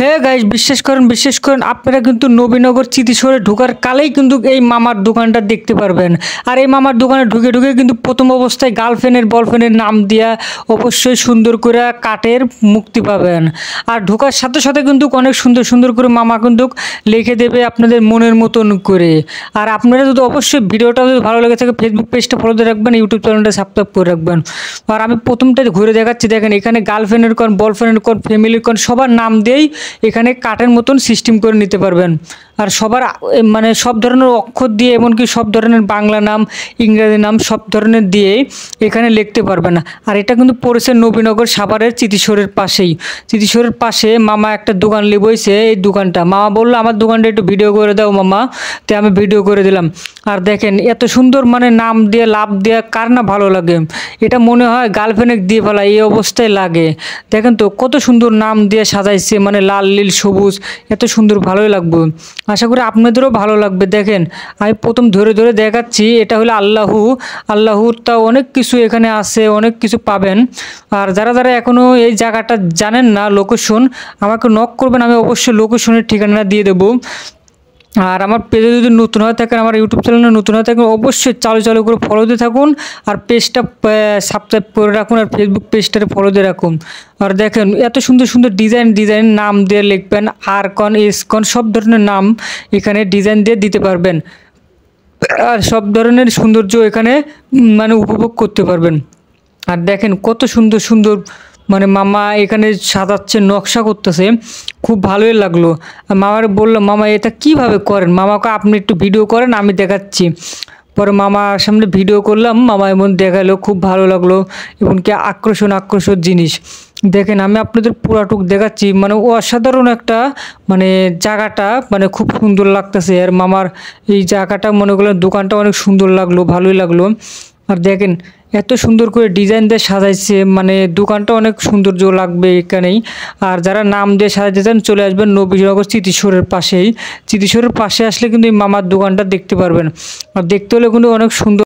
হ্যাঁ গাইস, বিশ্বাস করেন আপনারা কিন্তু নবীনগর চিতিশহরে ঢোকার কালেই কিন্তু এই মামার দোকানটা দেখতে পারবেন। আর এই মামার দোকানে ঢুকে ঢুকে কিন্তু প্রথম অবস্থায় গার্লফ্রেন্ডের বয়ফ্রেন্ডের নাম দিয়া অবশ্যই সুন্দর করে কাঠের মুক্তি পাবেন। আর ঢোকার সাথে সাথে কিন্তু অনেক সুন্দর সুন্দর করে মামা কিন্তু লিখে দেবে আপনাদের মনের মতন করে। আর আপনারা যদি অবশ্যই ভিডিওটা যদি ভালো লেগে থাকে ফেসবুক পেজটা ফলো দিয়ে রাখবেন, ইউটিউব চ্যানেলটা সাবস্ক্রাইব করে রাখবেন। আর আমি প্রথমটা ঘুরে দেখাচ্ছি, দেখেন এখানে গার্লফ্রেন্ডের কোন বয়ফ্রেন্ডের কোন ফ্যামিলির কোন সবার নাম দিয়েই এখানে কাঠের মতন সিস্টেম করে নিতে পারবেন। আর সবার মানে সব ধরনের অক্ষর দিয়ে, এমনকি সব ধরনের বাংলা নাম, ইংরেজি নাম সব ধরনের দিয়ে এখানে লিখতে পারবেন। আর এটা কিন্তু পড়েছে নবীনগর সাভারের চিতিশহরের পাশেই। চিতিশহরের পাশে মামা একটা দোকান বইছে, এই দোকানটা মামা বললো আমার দোকানটা একটু ভিডিও করে দাও মামা, তাই আমি ভিডিও করে দিলাম। আর দেখেন এত সুন্দর মানে নাম দিয়ে লাভ দিয়ে কার না ভালো লাগে, এটা মনে হয় গার্লফ্রেন্ডে দিয়ে ফেলা এই অবস্থায় লাগে। দেখেন তো কত সুন্দর নাম দিয়ে সাজাইছে, মানে লাল নীল সবুজ, এত সুন্দর, ভালোই লাগবে। আশা করি আপনাদেরও ভালো লাগবে। দেখেন আমি প্রথম ধরে ধরে দেখাচ্ছি, এটা হলো আল্লাহুর তা অনেক কিছু এখানে আছে, অনেক কিছু পাবেন। আর যারা যারা এখনও এই জায়গাটা জানেন না লোকেশন, আমাকে নক করবেন, আমি অবশ্যই লোকেশনের ঠিকানা দিয়ে দেবো। আর আমার পেজে যদি নতুন হয়ে থাকেন, আমার ইউটিউব চ্যানেলে নতুন হয়ে থাকেন, অবশ্যই চালু করে ফলো দিয়ে থাকুন। আর পেজটা সাবস্ক্রাইব করে রাখুন, আর ফেসবুক পেজটাতে ফলো দিয়ে রাখুন। আর দেখেন এত সুন্দর সুন্দর ডিজাইন নাম দিয়ে লিখবেন, আর কন এস কন সব ধরনের নাম এখানে ডিজাইন দিয়ে দিতে পারবেন। আর সব ধরনের সৌন্দর্য এখানে মানে উপভোগ করতে পারবেন। আর দেখেন কত সুন্দর সুন্দর মানে মামা এখানে সাজাচ্ছে, নকশা করতেছে, খুব ভালোই লাগলো। মামার বললাম মামা এটা কিভাবে করেন, মামাকে আপনি একটু ভিডিও করেন আমি দেখাচ্ছি। পরে মামার সামনে ভিডিও করলাম, মামা এমন দেখালো, খুব ভালো লাগলো। এমনকি আকর্ষণ জিনিস দেখেন আমি আপনাদের পুরাটুক দেখাচ্ছি, মানে অসাধারণ একটা মানে জায়গাটা মানে খুব সুন্দর লাগতেছে। আর মামার এই জায়গাটা মনে করলেন দোকানটা অনেক সুন্দর লাগলো, ভালোই লাগলো। আর দেখেন এত সুন্দর করে ডিজাইন দিয়ে সাজাইছে, মানে দোকানটা অনেক সৌন্দর্য লাগবে এখানেই। আর যারা নাম দিয়ে সাজাতে চান চলে আসবেন নবীনগর চিতিশহরের পাশেই। চিতিশহরের পাশে আসলে কিন্তু এই মামার দোকানটা দেখতে পারবেন। আর দেখতে হলে কিন্তু অনেক সুন্দর।